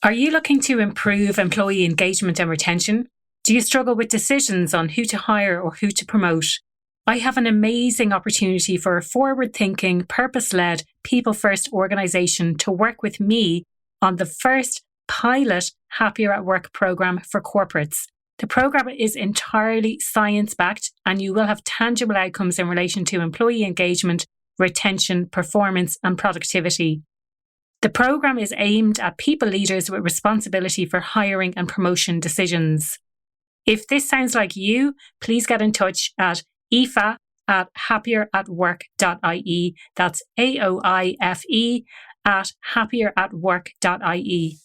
Are you looking to improve employee engagement and retention? Do you struggle with decisions on who to hire or who to promote? I have an amazing opportunity for a forward-thinking, purpose-led, people-first organisation to work with me on the first pilot Happier at Work programme for corporates. The programme is entirely science-backed and you will have tangible outcomes in relation to employee engagement, retention, performance and productivity. The programme is aimed at people leaders with responsibility for hiring and promotion decisions. If this sounds like you, please get in touch at aoife@happieratwork.ie. That's AOIFE at happieratwork.ie.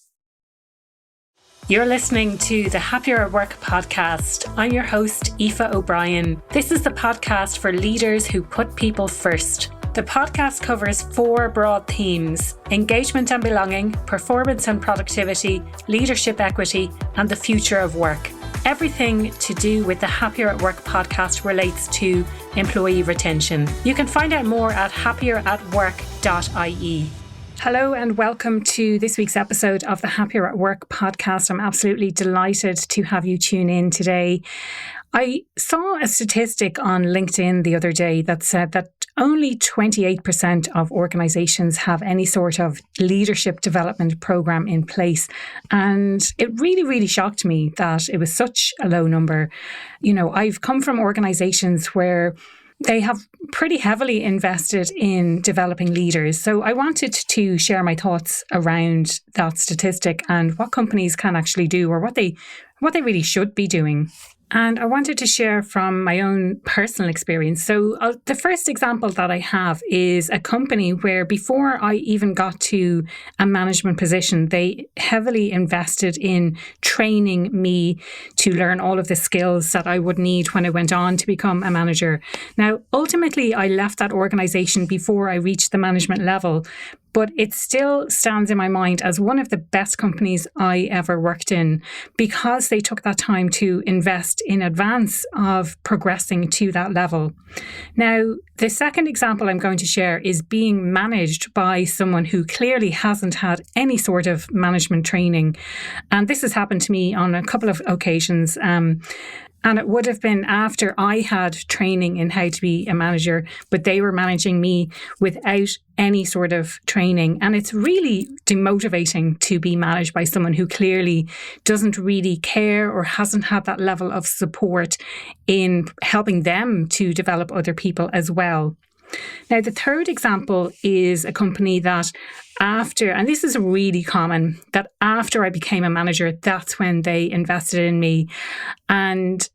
You're listening to the Happier at Work podcast. I'm your host, Aoife O'Brien. This is the podcast for leaders who put people first. The podcast covers 4 broad themes: engagement and belonging, performance and productivity, leadership equity, and the future of work. Everything to do with the Happier at Work podcast relates to employee retention. You can find out more at happieratwork.ie. Hello and welcome to this week's episode of the Happier at Work podcast. I'm absolutely delighted to have you tune in today. I saw a statistic on LinkedIn the other day that said that only 28% of organizations have any sort of leadership development program in place. And it really shocked me that it was such a low number. You know, I've come from organizations where they have pretty heavily invested in developing leaders. So I wanted to share my thoughts around that statistic and what companies can actually do, or what they really should be doing. And I wanted to share from my own personal experience. So the first example that I have is a company where before I even got to a management position, they heavily invested in training me to learn all of the skills that I would need when I went on to become a manager. Now, ultimately, I left that organization before I reached the management level, but it still stands in my mind as one of the best companies I ever worked in because they took that time to invest in advance of progressing to that level. Now, the second example I'm going to share is being managed by someone who clearly hasn't had any sort of management training. And this has happened to me on a couple of occasions. And it would have been after I had training in how to be a manager, but they were managing me without any sort of training. And it's really demotivating to be managed by someone who clearly doesn't really care or hasn't had that level of support in helping them to develop other people as well. Now, the third example is a company that after, and this is really common, that after I became a manager, that's when they invested in me. And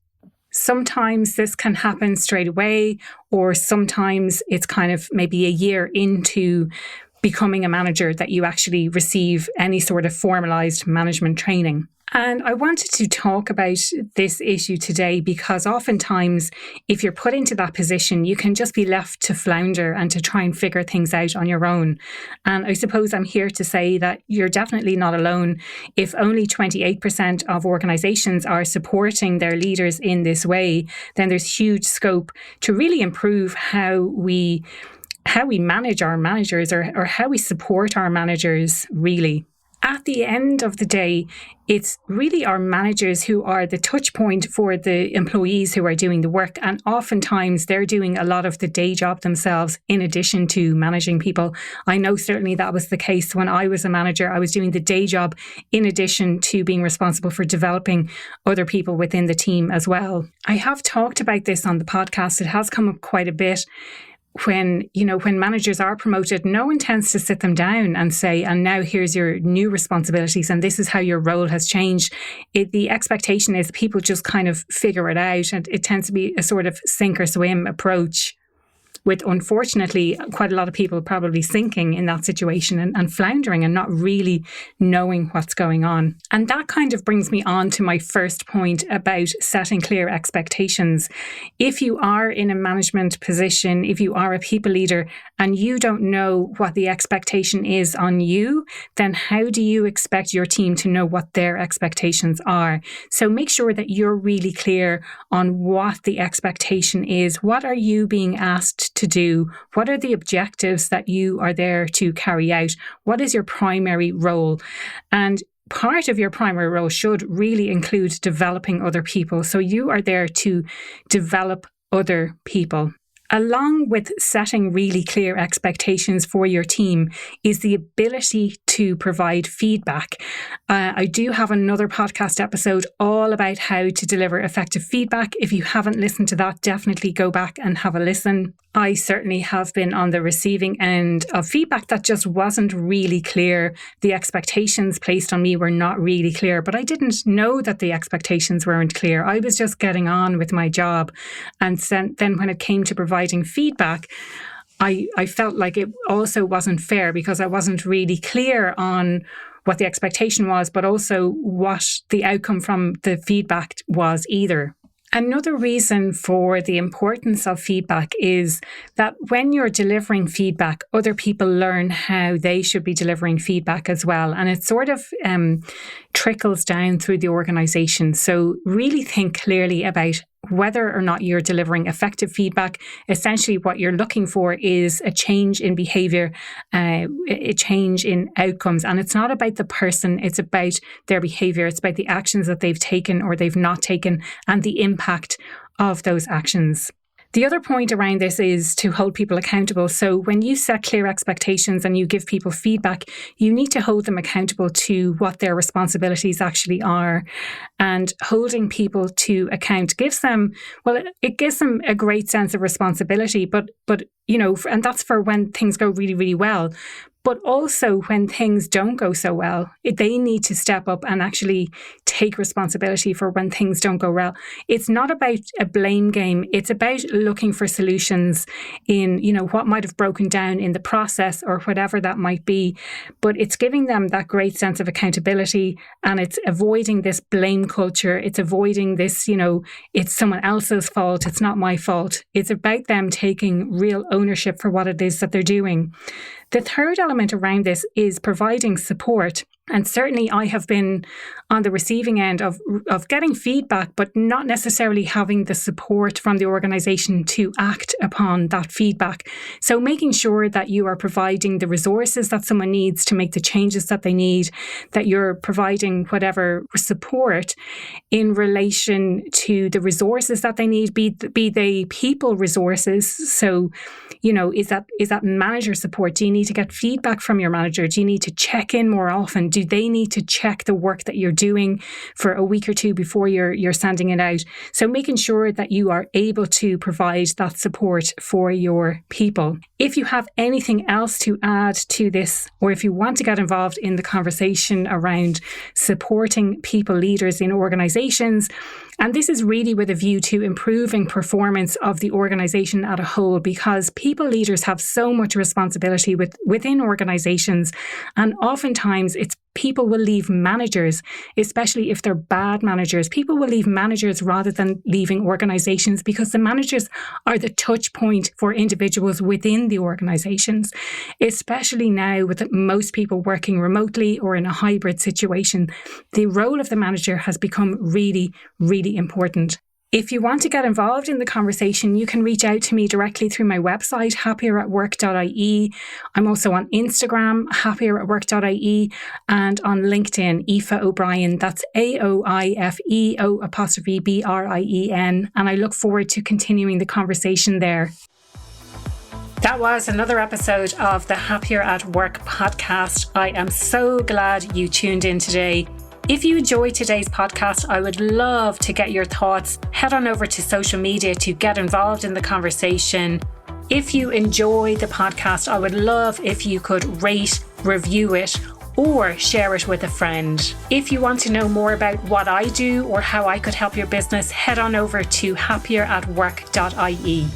sometimes this can happen straight away, or sometimes it's kind of maybe a year into becoming a manager that you actually receive any sort of formalized management training. And I wanted to talk about this issue today because oftentimes if you're put into that position, you can just be left to flounder and to try and figure things out on your own. And I suppose I'm here to say that you're definitely not alone. If only 28% of organizations are supporting their leaders in this way, then there's huge scope to really improve how we manage our managers or how we support our managers, really. At the end of the day, it's really our managers who are the touch point for the employees who are doing the work. And oftentimes they're doing a lot of the day job themselves in addition to managing people. I know certainly that was the case when I was a manager. I was doing the day job in addition to being responsible for developing other people within the team as well. I have talked about this on the podcast. It has come up quite a bit. When managers are promoted, no one tends to sit them down and say, and now here's your new responsibilities and this is how your role has changed. The expectation is people just kind of figure it out, and it tends to be a sort of sink or swim approach, with unfortunately quite a lot of people probably sinking in that situation and floundering and not really knowing what's going on. And that kind of brings me on to my first point about setting clear expectations. If you are in a management position, if you are a people leader and you don't know what the expectation is on you, then how do you expect your team to know what their expectations are? So make sure that you're really clear on what the expectation is. What are you being asked to do? What are the objectives that you are there to carry out? What is your primary role? And part of your primary role should really include developing other people. So you are there to develop other people. Along with setting really clear expectations for your team is the ability to provide feedback. I do have another podcast episode all about how to deliver effective feedback. If you haven't listened to that, definitely go back and have a listen. I certainly have been on the receiving end of feedback that just wasn't really clear. The expectations placed on me were not really clear, but I didn't know that the expectations weren't clear. I was just getting on with my job. And then when it came to providing feedback, I felt like it also wasn't fair because I wasn't really clear on what the expectation was, but also what the outcome from the feedback was either. Another reason for the importance of feedback is that when you're delivering feedback, other people learn how they should be delivering feedback as well. And it sort of trickles down through the organization. So really think clearly about whether or not you're delivering effective feedback. Essentially, what you're looking for is a change in behavior, a change in outcomes. And it's not about the person, it's about their behavior. It's about the actions that they've taken or they've not taken and the impact of those actions. The other point around this is to hold people accountable. So when you set clear expectations and you give people feedback, you need to hold them accountable to what their responsibilities actually are. And holding people to account gives them, well, it gives them a great sense of responsibility, but you know, and that's for when things go really, really well. But also when things don't go so well, they need to step up and actually take responsibility for when things don't go well. It's not about a blame game. It's about looking for solutions in, you know, what might have broken down in the process or whatever that might be. But it's giving them that great sense of accountability, and it's avoiding this blame culture. It's avoiding this, you know, it's someone else's fault. It's not my fault. It's about them taking real ownership for what it is that they're doing. The third element around this is providing support. And certainly I have been on the receiving end of getting feedback, but not necessarily having the support from the organization to act upon that feedback. So making sure that you are providing the resources that someone needs to make the changes that they need, that you're providing whatever support in relation to the resources that they need, be they people resources. So, you know, is that manager support? Do you need to get feedback from your manager? Do you need to check in more often? Do they need to check the work that you're doing for a week or two before you're sending it out? So making sure that you are able to provide that support for your people. If you have anything else to add to this, or if you want to get involved in the conversation around supporting people leaders in organizations, and this is really with a view to improving performance of the organization as a whole, because people leaders have so much responsibility within organizations. And oftentimes people will leave managers, especially if they're bad managers. People will leave managers rather than leaving organizations because the managers are the touch point for individuals within the organizations, especially now with most people working remotely or in a hybrid situation. The role of the manager has become really, really important. If you want to get involved in the conversation, you can reach out to me directly through my website, happieratwork.ie. I'm also on Instagram, happieratwork.ie, and on LinkedIn, Aoife O'Brien. That's AOIFEO''BRIEN. And I look forward to continuing the conversation there. That was another episode of the Happier at Work podcast. I am so glad you tuned in today. If you enjoyed today's podcast, I would love to get your thoughts. Head on over to social media to get involved in the conversation. If you enjoy the podcast, I would love if you could rate, review it, or share it with a friend. If you want to know more about what I do or how I could help your business, head on over to happieratwork.ie.